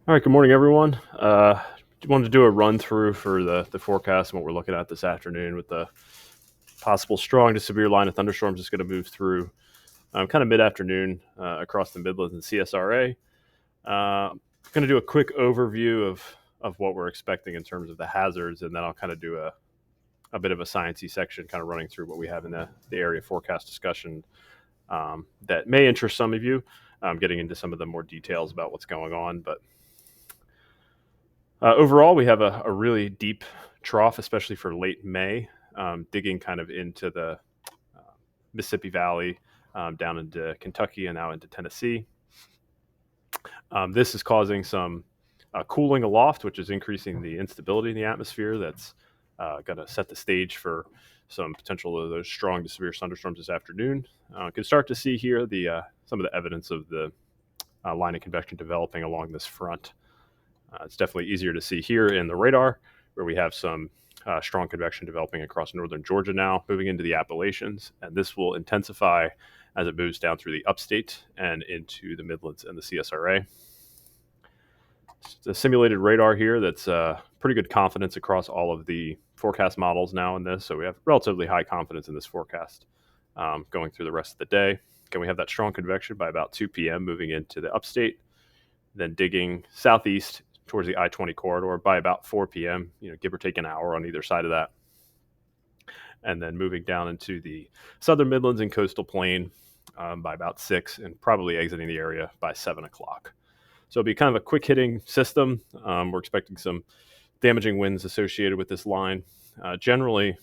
All right, good morning, everyone. Wanted to do a run through for the forecast and what we're looking at this afternoon with the possible strong to severe line of thunderstorms that's going to move through kind of mid-afternoon across the Midlands and CSRA. Going to do a quick overview of what we're expecting in terms of the hazards, and then I'll kind of do a bit of a sciencey section, kind of running through what we have in the area forecast discussion that may interest some of you. Getting into some of the more details about what's going on, but overall, we have a really deep trough, especially for late May, digging kind of into the Mississippi Valley, down into Kentucky and now into Tennessee. This is causing some cooling aloft, which is increasing the instability in the atmosphere. That's going to set the stage for some potential of those strong to severe thunderstorms this afternoon. You can start to see here some of the evidence of the line of convection developing along this front. It's definitely easier to see here in the radar, where we have some strong convection developing across northern Georgia now, moving into the Appalachians, and this will intensify as it moves down through the upstate and into the Midlands and the CSRA. It's a simulated radar here that's pretty good confidence across all of the forecast models now in this, so we have relatively high confidence in this forecast going through the rest of the day. Again, we have that strong convection by about 2 p.m. moving into the upstate, then digging southeast towards the I-20 corridor by about 4 p.m., give or take an hour on either side of that. And then moving down into the southern Midlands and coastal plain by about 6, and probably exiting the area by 7 o'clock. So it'll be kind of a quick hitting system. We're expecting some damaging winds associated with this line. Generally,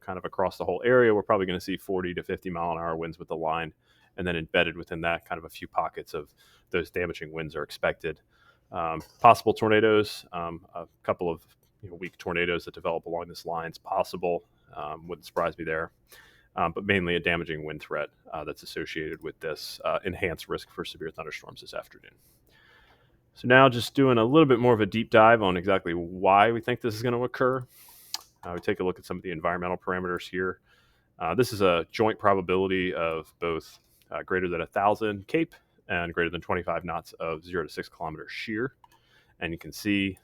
kind of across the whole area, we're probably going to see 40 to 50 mile an hour winds with the line. And then embedded within that, kind of a few pockets of those damaging winds are expected. Possible tornadoes, a couple of weak tornadoes that develop along this line is possible. Wouldn't surprise me there, but mainly a damaging wind threat that's associated with this enhanced risk for severe thunderstorms this afternoon. So now just doing a little bit more of a deep dive on exactly why we think this is going to occur. We take a look at some of the environmental parameters here. This is a joint probability of both greater than 1,000 CAPE and greater than 25 knots of 0 to 6 kilometer shear. And you can see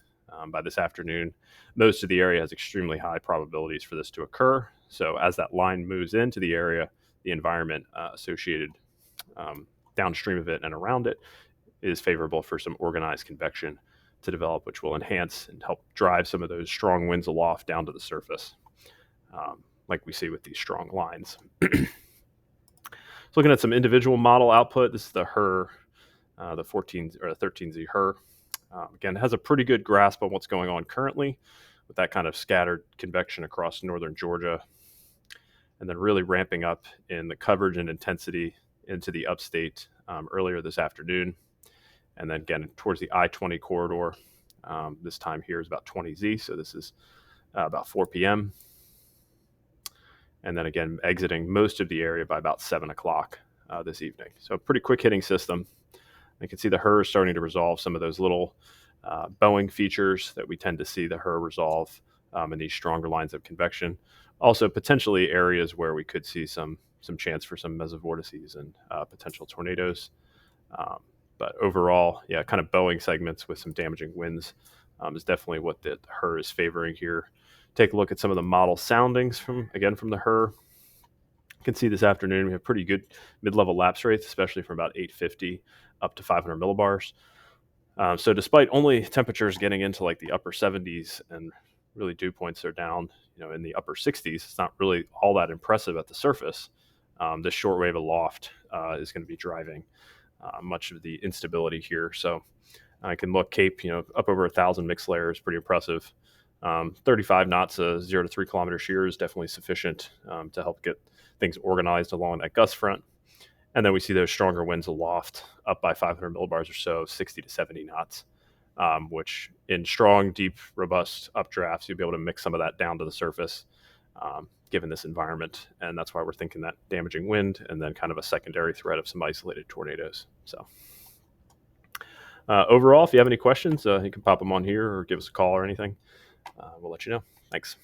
by this afternoon, most of the area has extremely high probabilities for this to occur. So as that line moves into the area, the environment associated downstream of it and around it is favorable for some organized convection to develop, which will enhance and help drive some of those strong winds aloft down to the surface, like we see with these strong lines. So looking at some individual model output, this is the HRR, the 14 or 13Z HRR. Again, it has a pretty good grasp on what's going on currently with that kind of scattered convection across northern Georgia, and then really ramping up in the coverage and intensity into the upstate earlier this afternoon. And then again, towards the I-20 corridor, this time here is about 20Z, so this is about 4 p.m. And then again, exiting most of the area by about 7 o'clock this evening. So a pretty quick hitting system. You can see the HRR is starting to resolve some of those little bowing features that we tend to see the HRR resolve in these stronger lines of convection. Also, potentially areas where we could see some chance for some mesovortices and potential tornadoes. But overall, kind of bowing segments with some damaging winds is definitely what the HRR is favoring here. Take a look at some of the model soundings from the HRR. You can see this afternoon we have pretty good mid-level lapse rates, especially from about 850 up to 500 millibars. So despite only temperatures getting into like the upper 70s and really dew points are down, in the upper 60s, it's not really all that impressive at the surface. This short wave aloft is going to be driving much of the instability here. So I can look CAPE, up over 1,000 mixed layers, pretty impressive. 35 knots, 0 to 3 kilometer shear is definitely sufficient to help get things organized along that gust front. And then we see those stronger winds aloft up by 500 millibars or so, 60 to 70 knots, which in strong, deep, robust updrafts, you'll be able to mix some of that down to the surface given this environment. And that's why we're thinking that damaging wind and then kind of a secondary threat of some isolated tornadoes. So overall, if you have any questions, you can pop them on here or give us a call or anything. We'll let you know. Thanks.